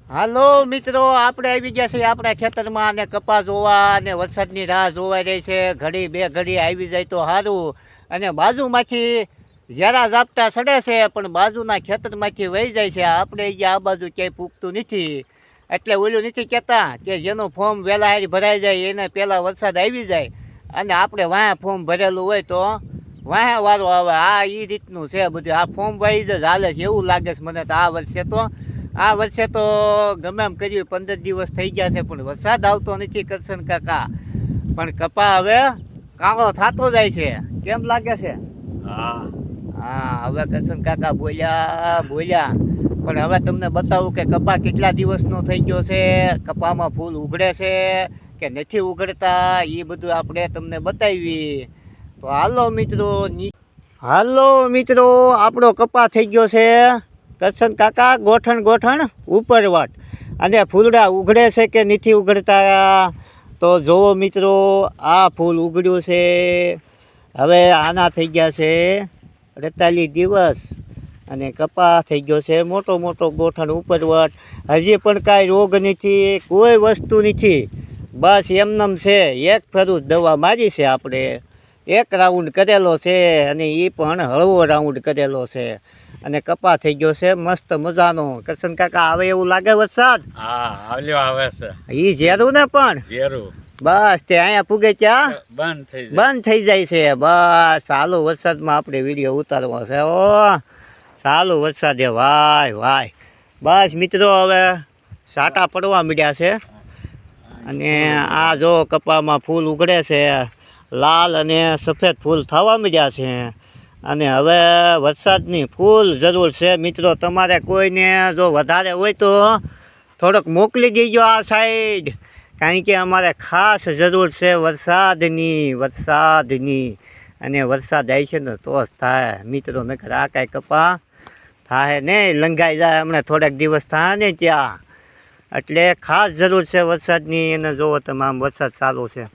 હાલો મિત્રો, આપણે આવી ગયા છીએ આપણા ખેતરમાં અને કપાસ જોવા અને વરસાદની રાહ જોવાઈ રહી છે. ઘડી બે ઘડી આવી જાય તો સારું. અને બાજુમાંથી ઝારા ઝાપટા સડે છે પણ બાજુના ખેતરમાંથી વહી જાય છે. આપણે અહીંયા આ બાજુ ક્યાંય પૂગતું નથી, એટલે ઓલું નથી કહેતા કે જેનું ફોર્મ વહેલા હારી ભરાઈ જાય એને પહેલાં વરસાદ આવી જાય અને આપણે વાંહે ફોર્મ ભરેલું હોય તો વાંહે વારો આવે. આ એ રીતનું છે બધું. આ ફોર્મ વાઇઝ જ હાલે છે એવું લાગે છે મને તો. આ વર્ષે તો ગમે એમ કર્યું 15 દિવસ થઈ ગયા છે પણ વરસાદ આવતો નથી કરશન કાકા. પણ કપા હવે કાળો થતો જાય છે, કેમ લાગે છે? હા, હવે કરશન કાકા બોલ્યા પણ હવે તમને બતાવું કે કપા કેટલા દિવસનો થઈ ગયો છે, કપામાં ફૂલ ઉગડે છે કે નથી ઉગડતા, એ બધું આપણે તમને બતાવી. તો હાલો મિત્રો, આપણો કપા થઈ ગયો છે કરશન કાકા ગોઠણ ઉપરવાટ. અને ફૂલડા ઉગડે છે કે નથી ઉગડતા તો જોવો મિત્રો, આ ફૂલ ઉગડ્યું છે. હવે આના થઈ ગયા છે 48 દિવસ અને કપા થઈ ગયો છે મોટો ગોઠણ ઉપરવાટ. હજી પણ કાંઈ રોગ નથી, કોઈ વસ્તુ નથી, બસ એમનેમ છે. એક ફેરું દવા મારી છે આપણે, એક રાઉન્ડ કરેલો છે અને એ પણ હળવો રાઉન્ડ કરેલો છે. અને કપા થઈ ગયો છે મસ્ત મજાનો. કરશન કાકા આવે એવું લાગે વરસાદ? હા, આવે છે. ઈ ઝેરું ને પણ બસ તે અહીંયા પૂગે ત્યાં બંધ થઈ જાય છે. બસ ચાલુ વરસાદમાં આપણે વિડીયો ઉતારવો છે. ઓ ચાલુ વરસાદે વાય. બસ મિત્રો, હવે સાટા પડવા માંડ્યા છે અને આ જો કપામાં ફૂલ ઉગડે છે, લાલ અને સફેદ ફૂલ થવા માંડ્યા છે. અને હવે વરસાદની ફૂલ જરૂર છે મિત્રો. તમારે કોઈને જો વધારે હોય તો થોડોક મોકલી દેજો આ સાઈડ, કારણ કે અમારે ખાસ જરૂર છે વરસાદની. અને વરસાદ આવી છે ને તો જ થાય મિત્રો, નકર આ કાંઈ કપા થાય નહીં, લંઘાઈ જાય. હમણાં થોડાક દિવસ થાય ને ત્યાં, એટલે ખાસ જરૂર છે વરસાદની. અને જુઓ તમે આમ વરસાદ ચાલુ છે.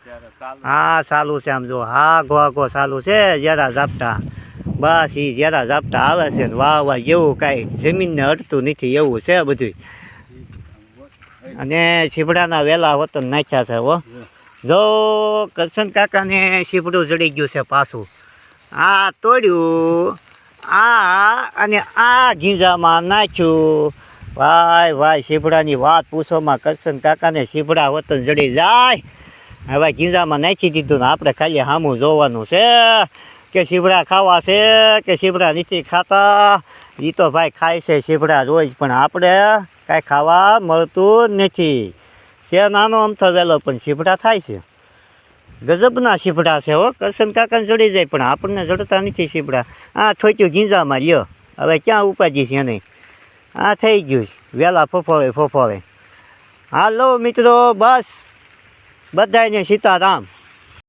હા ચાલુ છે, આમ જો હા ઘો ચાલુ છે ઝારા ઝાપટા. બસ એ ઝારા ઝાપટા આવે છે ને વાહ જેવું કાંઈ જમીનને અડતું નથી એવું છે બધું. અને શીપડાના વેલા વતન નાખ્યા છે. હો જો કરશન કાકાને શીપડું જડી ગયું છે પાછું. આ તોડ્યું, આ અને આ ગીંજામાં નાખ્યું. ભાઈ શીપડાની વાત પૂછોમાં કરશન કાકાને શીપડા વતન જડી જાય. હવે ગીંજામાં નાખી દીધું ને આપણે ખાલી સામું જોવાનું છે કે શીપડા ખાવા છે કે શીપડા નથી ખાતા. એ તો ભાઈ ખાય છે શીપડા રોજ, પણ આપણે કાંઈ ખાવા મળતું નથી. છે નાનો અમથો વેલો પણ શીપડા થાય છે. ગજબના શીપડા છે. હો કરશન કાકાને જડી જાય પણ આપણને જડતા નથી શીપડા. આ થોચ્યું ગીંજામાં લ્યો, હવે ક્યાં ઉપાજી છે નહીં. આ થઈ ગયું વેલા ફોફોળે. હાલો મિત્રો, બસ બધાને સીતારામ.